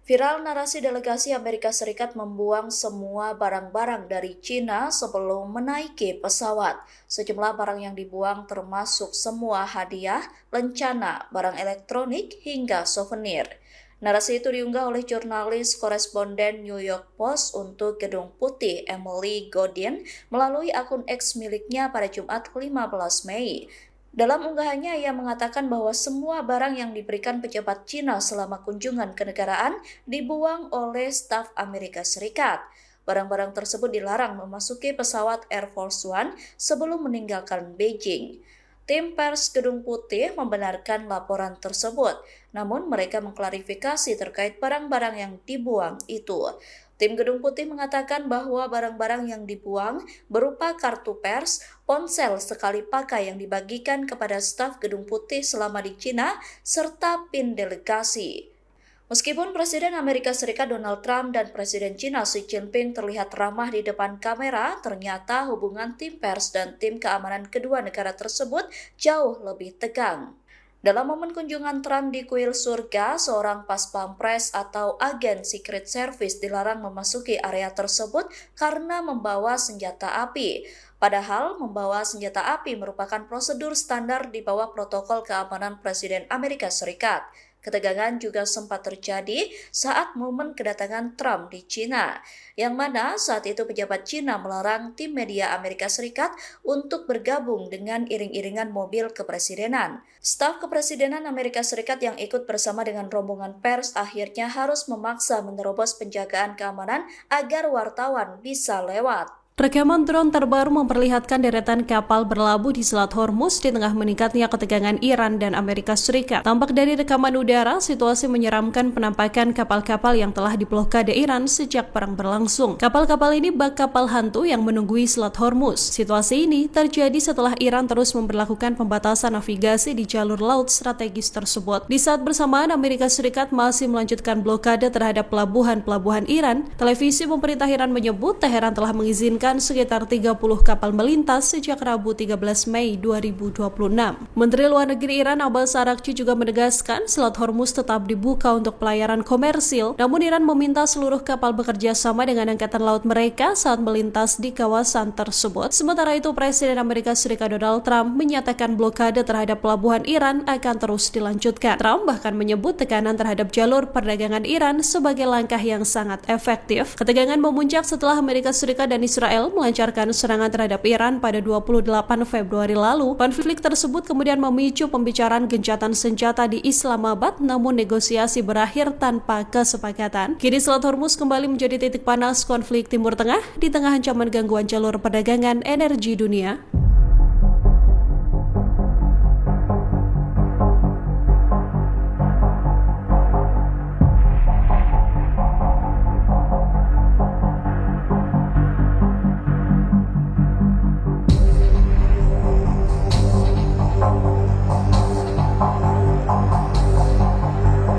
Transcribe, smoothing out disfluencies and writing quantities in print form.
Viral narasi delegasi Amerika Serikat membuang semua barang-barang dari Cina sebelum menaiki pesawat. Sejumlah barang yang dibuang termasuk semua hadiah, lencana, barang elektronik, hingga souvenir. Narasi itu diunggah oleh jurnalis koresponden New York Post untuk Gedung Putih Emily Godin melalui akun X miliknya pada Jumat 15 Mei. Dalam unggahannya, ia mengatakan bahwa semua barang yang diberikan pejabat Cina selama kunjungan kenegaraan dibuang oleh staf Amerika Serikat. Barang-barang tersebut dilarang memasuki pesawat Air Force One sebelum meninggalkan Beijing. Tim pers Gedung Putih membenarkan laporan tersebut, namun mereka mengklarifikasi terkait barang-barang yang dibuang itu. Tim Gedung Putih mengatakan bahwa barang-barang yang dibuang berupa kartu pers, ponsel sekali pakai yang dibagikan kepada staf Gedung Putih selama di Cina, serta PIN delegasi. Meskipun Presiden Amerika Serikat Donald Trump dan Presiden Cina Xi Jinping terlihat ramah di depan kamera, ternyata hubungan tim pers dan tim keamanan kedua negara tersebut jauh lebih tegang. Dalam momen kunjungan Trump di kuil surga, seorang paspampres atau agen Secret Service dilarang memasuki area tersebut karena membawa senjata api. Padahal membawa senjata api merupakan prosedur standar di bawah protokol keamanan Presiden Amerika Serikat. Ketegangan juga sempat terjadi saat momen kedatangan Trump di Cina, yang mana saat itu pejabat Cina melarang tim media Amerika Serikat untuk bergabung dengan iring-iringan mobil kepresidenan. Staf kepresidenan Amerika Serikat yang ikut bersama dengan rombongan pers akhirnya harus memaksa menerobos penjagaan keamanan agar wartawan bisa lewat. Rekaman drone terbaru memperlihatkan deretan kapal berlabuh di Selat Hormuz di tengah meningkatnya ketegangan Iran dan Amerika Serikat. Tampak dari rekaman udara, situasi menyeramkan penampakan kapal-kapal yang telah diblokade Iran sejak perang berlangsung. Kapal-kapal ini bak kapal hantu yang menunggui Selat Hormuz. Situasi ini terjadi setelah Iran terus memperlakukan pembatasan navigasi di jalur laut strategis tersebut. Di saat bersamaan, Amerika Serikat masih melanjutkan blokade terhadap pelabuhan-pelabuhan Iran. Televisi pemerintah Iran menyebut Teheran telah mengizinkan sekitar 30 kapal melintas sejak Rabu 13 Mei 2026. Menteri Luar Negeri Iran Abbas Araghchi juga menegaskan Selat Hormuz tetap dibuka untuk pelayaran komersil, namun Iran meminta seluruh kapal bekerja sama dengan angkatan laut mereka saat melintas di kawasan tersebut. Sementara itu, Presiden Amerika Serikat Donald Trump menyatakan blokade terhadap pelabuhan Iran akan terus dilanjutkan. Trump bahkan menyebut tekanan terhadap jalur perdagangan Iran sebagai langkah yang sangat efektif. Ketegangan memuncak setelah Amerika Serikat dan Israel melancarkan serangan terhadap Iran pada 28 Februari lalu. Konflik tersebut kemudian memicu pembicaraan gencatan senjata di Islamabad, namun negosiasi berakhir tanpa kesepakatan. Kini Selat Hormuz kembali menjadi titik panas konflik Timur Tengah di tengah ancaman gangguan jalur perdagangan energi dunia.